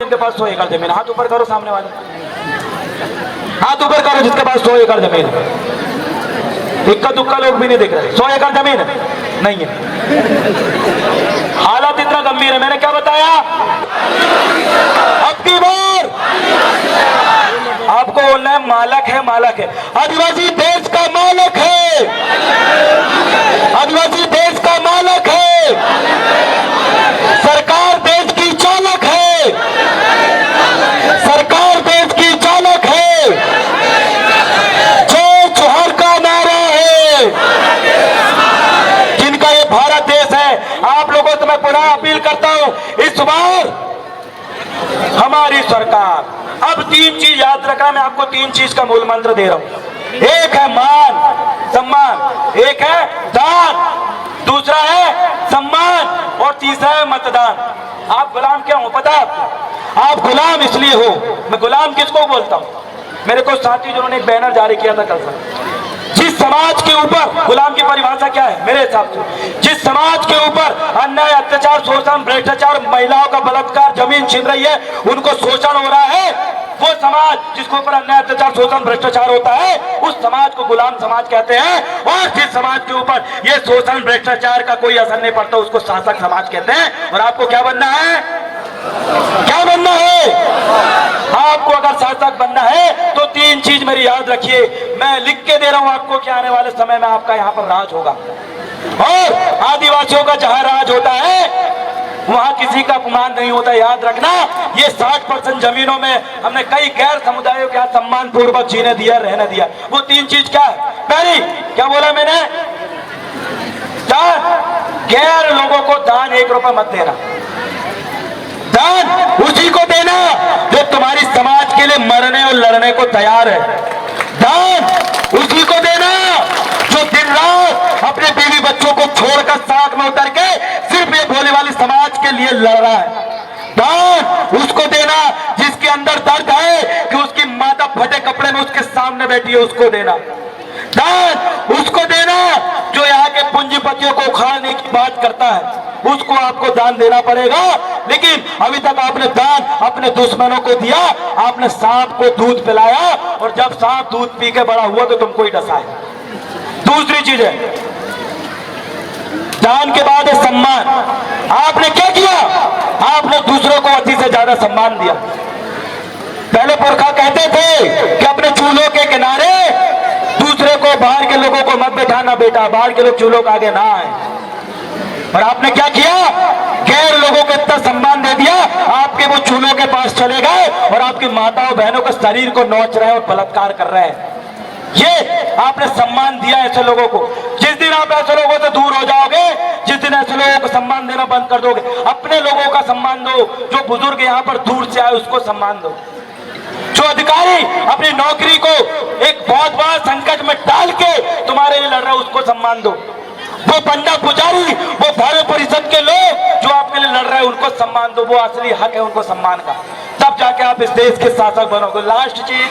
जिनके पास 100 एकड़ जमीन, हाथ ऊपर करो सामने वाले, हाथ ऊपर करो जिसके पास 100 एकड़ जमीन है। इक्का दुक्का लोग भी नहीं दिख रहे। 100 एकड़ जमीन नहीं है। हालात इतना गंभीर है, मैंने क्या बताया? अब की बार आपको बोलना है मालक है, मालक है। आदिवासी देश का मालक है, आदिवासी देश का मालक है। सरकार देश की चालक है, सरकार देश की चालक है। जय जोहर का नारा है। जिनका ये भारत देश है, आप लोगों से मैं पुनः अपील करता हूं, इस बार हमारी सरकार, अब 3 चीज याद रखा, मैं आपको 3 चीज का मूल मंत्र दे रहा हूं। एक है मान सम्मान, एक है दान, दूसरा है सम्मान और तीसरा है मतदान। आप गुलाम क्या हो पता है? आप गुलाम इसलिए हो, मैं गुलाम किसको बोलता हूं? मेरे को साथी जिन्होंने एक बैनर जारी किया था कल से, जिस समाज के ऊपर, गुलाम की परिभाषा क्या है मेरे हिसाब से? जिस समाज के ऊपर अन्याय, अत्याचार, शोषण, भ्रष्टाचार, महिलाओं का बलात्कार, जमीन छीन रही है, उनको शोषण हो रहा है, वो समाज जिसके ऊपर अन्याय, अत्याचार, शोषण, भ्रष्टाचार होता है, उस समाज को गुलाम समाज कहते हैं। और जिस समाज के ऊपर ये शोषण, भ्रष्टाचार का कोई असर नहीं पड़ता, उसको शासक समाज कहते हैं। और आपको क्या बनना है? क्या बनना है? आपको अगर शासक बनना है तो 3 चीज मेरी याद रखिए। मैं लिख के दे रहा हूं आपको कि आने वाले समय में आपका यहाँ पर राज होगा, और आदिवासियों का जहां राज होता है वहां किसी का अपमान नहीं होता। याद रखना, ये 60% जमीनों में हमने कई गैर समुदायों के सम्मान पूर्वक जीने दिया, रहने दिया। वो 3 चीज क्या है? पहली क्या बोला मैंने? दान। गैर लोगों को दान 1 रुपया मत देना। दान उसी को देना जो तुम्हारी समाज के लिए मरने और लड़ने को तैयार है। दान उसी को देना जो दिन रात अपने बीवी बच्चों को छोड़कर सड़क में उतर के सिर्फ ये भोले वाली समाज के लिए लड़ रहा है। दान उसको देना जिसके अंदर दर्द है कि उसकी माता फटे कपड़े में उसके सामने बैठी है, उसको देना। दान उसको देना जो यहाँ के पूंजीपतियों को उखाड़ने की बात करता है, उसको आपको दान देना पड़ेगा। लेकिन अभी तक आपने दान अपने दुश्मनों को दिया। आपने सांप को दूध पिलाया, और जब सांप दूध पी के बड़ा हुआ तो तुमको ही डसा है। दूसरी चीज है, दान के बाद है सम्मान। आपने क्या किया? आपने दूसरों को अति से ज्यादा सम्मान दिया। पहले पुरखा कहते थे कि अपने चूल्हों के किनारे दूसरे को, बाहर के लोगों को मत बैठाना बेटा, बाहर के लोग चूल्हों के आगे ना आए। और आपने क्या किया? गैर लोगों को इतना सम्मान दे दिया, आपके वो चूल्हों के पास चले गए और आपकी माताओं बहनों के शरीर को नोच रहे हैं और बलात्कार कर रहे हैं। ये आपने सम्मान दिया ऐसे लोगों को। जिस दिन आप ऐसे लोगों से दूर हो जाओगे, जिस दिन ऐसे लोगों को सम्मान देना बंद कर दोगे, अपने लोगों का सम्मान दो। जो बुजुर्ग यहाँ पर दूर से आए उसको सम्मान दो। जो अधिकारी अपनी नौकरी को एक बहुत बड़ा संकट में डाल के तुम्हारे लिए लड़ रहा है, उसको सम्मान दो। वो पंडा पुजारी, वो भारे परिषद के लोग जो आपके लिए लड़ रहे हैं, उनको सम्मान दो। वो असली हक है उनको सम्मान का, तब जाके आप इस देश के शासक बनोगे। लास्ट चीज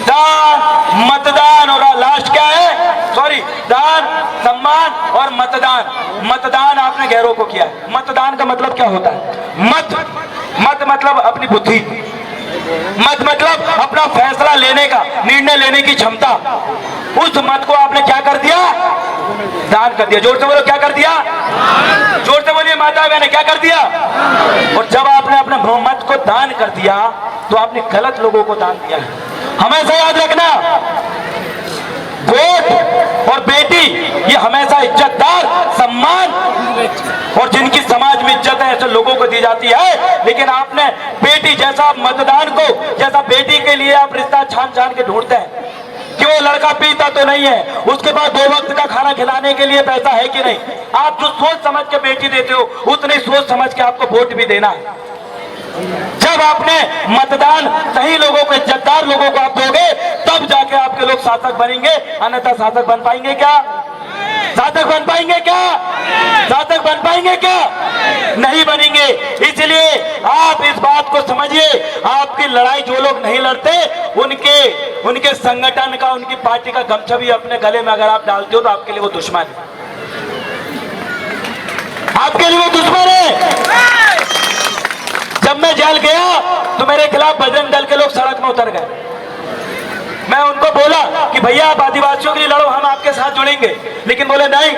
दान, मतदान, और लास्ट क्या है? सॉरी, दान, सम्मान और मतदान। मतदान आपने गैरों को किया है। मतदान का मतलब क्या होता है? मत मतलब अपनी बुद्धि, मत मतलब अपना फैसला लेने का, निर्णय लेने की क्षमता। उस मत को आपने क्या कर दिया? दान कर दिया। जोर से बोलो, क्या कर दिया? जोर से बोलिए माता बहने, क्या कर दिया? और जब आपने अपने मत को दान कर दिया तो आपने गलत लोगों को दान दिया है। हमेशा याद रखना, वोट और बेटी ये हमेशा इज्जतदार, सम्मान और जिनकी समाज में इज्जत है ऐसे लोगों को दी जाती है। लेकिन आपने बेटी जैसा, मतदान को जैसा बेटी के लिए आप रिश्ता छान छान के ढूंढते हैं कि वो लड़का पीता तो नहीं है, उसके पास 2 वक्त का खाना खिलाने के लिए पैसा है कि नहीं। आप जो सोच समझ के बेटी देते हो, उतनी सोच समझ के आपको वोट भी देना है। जब आपने मतदान सही लोगों को, इज्जतदार लोगों को आप दोगे, तब जाके आपके लोग शासक बनेंगे। अन्यथा शासक बन पाएंगे क्या? शासक बन पाएंगे क्या? शासक बन पाएंगे क्या? नहीं बनेंगे। इसलिए आप इस बात को समझिए, आपकी लड़ाई जो लोग नहीं लड़ते, उनके संगठन का, उनकी पार्टी का गमछा भी अपने गले में अगर आप डालते हो तो आपके लिए वो दुश्मन है। आपके लिए वो दुश्मन है। जब मैं जेल गया तो मेरे खिलाफ बजरंग दल के लोग सड़क में उतर गए। मैं उनको बोला कि भैया आप आदिवासियों के लिए लड़ो, हम आपके साथ जुड़ेंगे, लेकिन बोले नहीं,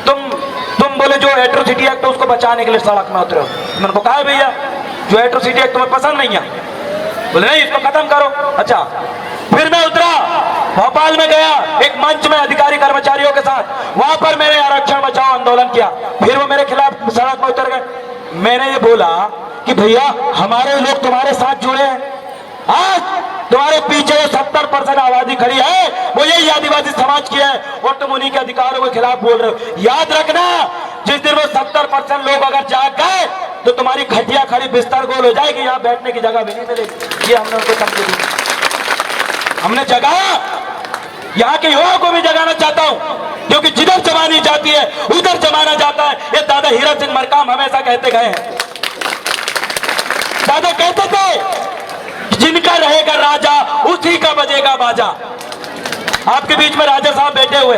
तुम बोले जो एट्रोसिटी एक्ट उसको बचाने के लिए सड़क में उतरे हो। मैंने उनको कहा भैया जो एट्रोसिटी एक्ट तुम्हें पसंद नहीं है, बोले नहीं इसको खत्म करो। अच्छा, फिर मैं उतरा, भोपाल में गया, एक मंच में अधिकारी कर्मचारियों के साथ, वहां पर मैंने आरक्षण बचाओ आंदोलन किया, फिर वो मेरे खिलाफ सड़क में उतर गए। मैंने ये बोला कि भैया हमारे लोग तुम्हारे साथ जुड़े हैं, आज तुम्हारे पीछे 70% आबादी खड़ी है, वो यही आदिवासी समाज की है, और तुम उन्हीं के अधिकारों के खिलाफ बोल रहे हो। याद रखना, जिस दिन वो 70% लोग अगर जाग गए तो तुम्हारी खटिया खड़ी बिस्तर गोल हो जाएगी, यहाँ बैठने की जगह भी नहीं मिलेगी। ये हमने उनको समझ दी, हमने जगाया, यहाँ के युवाओं को भी जगाना चाहता हूँ, क्योंकि जिधर जमानी जाती है उधर जमाना जाता है। ये दादा हीरा सिंह मरकाम हमेशा कहते गए हैं। दादा कहते थे जिनका रहेगा राजा उसी का बजेगा बाजा। आपके बीच में राजा साहब बैठे हुए,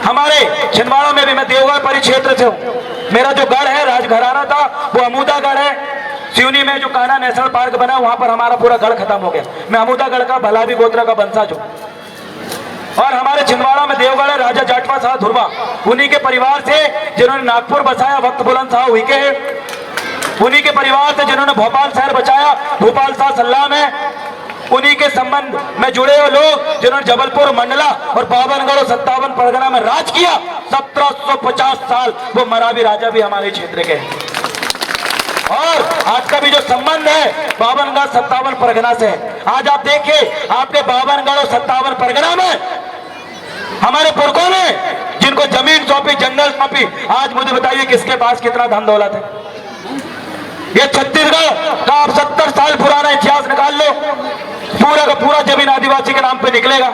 हमारे छिंदवाड़ा में भी, मैं देवगढ़ परिक्षेत्र से हूँ, मेरा जो गढ़ है राजघराना था वो अमूदा गढ़ है। सिवनी में जो कान्हा नेशनल पार्क बना वहां पर हमारा पूरा गढ़ खत्म हो गया। मैं अमूदागढ़ का भलावी गोत्रा का बंसाज हूं। और हमारे छिंदवाड़ा में देवगढ़ है राजा जाटवा साहब धुरवा, उन्हीं के परिवार से जिन्होंने नागपुर बसाया वक्त बुलंद साहब हुई के, उन्हीं के परिवार से जिन्होंने भोपाल शहर बचाया भोपाल साहब सल्लाम है, उन्हीं के संबंध में जुड़े हुए लोग जिन्होंने जबलपुर, मंडला और बावनगढ़ और 57 परगना में राज किया 1750 साल, वो मरावी राजा भी हमारे क्षेत्र के हैं। और आज का भी जो संबंध है बावनगढ़ 57 परगना से, आज आप देखिए आपके बावनगढ़ और 57 परगना में हमारे पुरखों ने जिनको जमीन सौंपी, जंगल सौंपी, आज मुझे बताइए किसके पास कितना धन दौलत है। ये छत्तीसगढ़ का आप 70 साल पुराना इतिहास निकाल लो, पूरा का पूरा जमीन आदिवासी के नाम पे निकलेगा।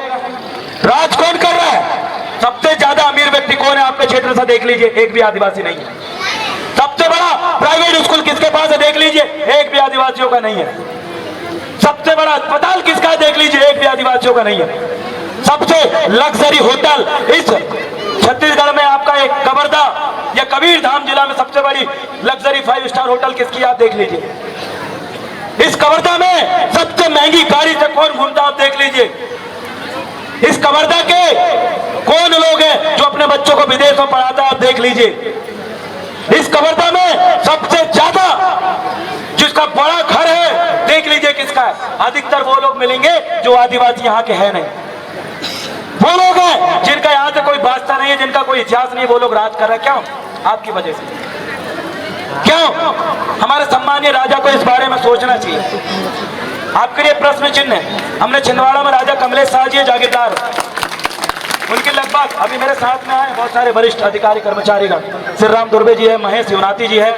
राज कौन कर रहा है? सबसे ज्यादा अमीर व्यक्ति कौन है आपके क्षेत्र से देख लीजिए, एक भी आदिवासी नहीं है। सबसे बड़ा प्राइवेट स्कूल किसके पास है देख लीजिए, एक भी आदिवासियों का नहीं है। सबसे बड़ा अस्पताल किसका है देख लीजिए, एक भी आदिवासियों का नहीं है। सबसे लग्जरी होटल इस छत्तीसगढ़ में आपका एक कवर्धा या कबीरधाम जिला में सबसे बड़ी लग्जरी 5 स्टार होटल किसकी आप देख लीजिए। इस कवर्धा में सबसे महंगी गाड़ी से कौन घूमता आप देख लीजिए। इस कवर्धा के कौन लोग हैं जो अपने बच्चों को विदेश में पढ़ाता आप देख लीजिए। इस कवर्धा में सबसे ज्यादा जिसका बड़ा घर है देख लीजिए किसका है। अधिकतर वो लोग मिलेंगे जो आदिवासी यहाँ के हैं नहीं, वो लोग हैं जिनका यहाँ से कोई वास्ता नहीं है, जिनका कोई इतिहास नहीं, वो लोग राज कर रहे हैं। क्यों? आपकी वजह से। क्यों? हमारे सम्मानीय राजा को इस बारे में सोचना चाहिए। आपके लिए प्रश्न चिन्ह है। हमने छिंदवाड़ा में राजा कमलेश शाह जी जागीरदार, उनके लगभग अभी मेरे साथ में आए बहुत सारे वरिष्ठ अधिकारी कर्मचारीगण, श्री राम दुर्बे जी है, महेश युवनाती जी है,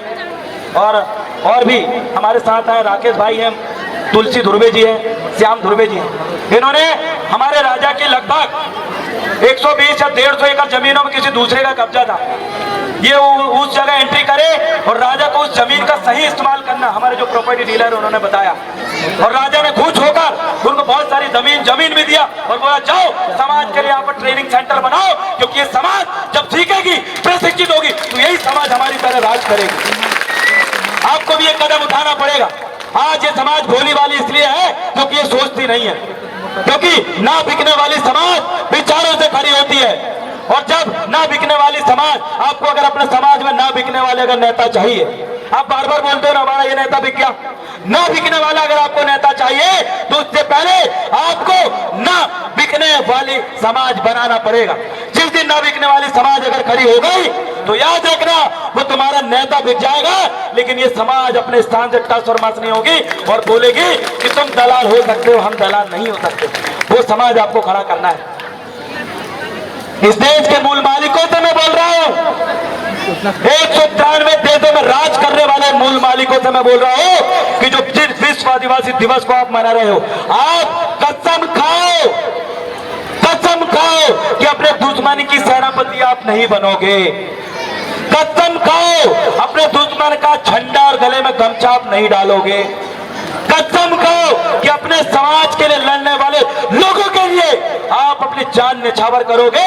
और भी हमारे साथ आए राकेश भाई हैं, तुलसी धुर्वे जी है, श्याम धुर्वे जी हैं। इन्होंने हमारे राजा की लगभग 120 या 150 एकड़ जमीनों में किसी दूसरे का कब्जा था, ये उस जगह एंट्री करे और राजा को उस जमीन का सही इस्तेमाल करना हमारे जो प्रॉपर्टी डीलर उन्होंने बताया। और राजा ने खुश होकर उनको बहुत सारी जमीन भी दिया और बोला जाओ समाज के लिए यहाँ पर ट्रेनिंग सेंटर बनाओ, क्योंकि ये समाज जब सीखेगी, प्रशिक्षित होगी तो यही समाज हमारी तरह राज करेगी। आपको भी एक कदम उठाना पड़ेगा। आज ये समाज भोली वाली इसलिए है क्योंकि ये सोचती नहीं है, क्योंकि ना बिकने वाली समाज विचारों से खड़ी होती है। और जब ना बिकने वाली समाज, आपको अगर अपने समाज में ना बिकने वाले अगर नेता चाहिए, आप बार बार बोलते हो ना हमारा ये नेता बिक गया, ना बिकने वाला अगर आपको नेता चाहिए तो उससे पहले आपको ना बिकने वाली समाज बनाना पड़ेगा। जिस दिन ना बिकने वाली समाज अगर खड़ी हो गई तो याद रखना वो तुम्हारा नेता बिक जाएगा, लेकिन ये समाज अपने स्थान से टस और मस नहीं होगी और बोलेगी कि तुम दलाल हो सकते हो, हम दलाल नहीं हो सकते। वो समाज आपको खड़ा करना है। इस देश के मूल मालिकों से मैं बोल रहा हूं, 193 देशों में राज करने वाले मूल मालिकों से मैं बोल रहा हूं कि जो जिस विश्व आदिवासी दिवस को आप मना रहे हो, आप कसम खाओ कि अपने दुश्मन की सेनापति आप नहीं बनोगे। कसम खाओ अपने दुश्मन का झंडा और गले में गमछा आप नहीं डालोगे। कसम खाओ कि अपने समाज के लिए लड़ने वाले लोगों के लिए आप अपनी जान न्यौछावर करोगे,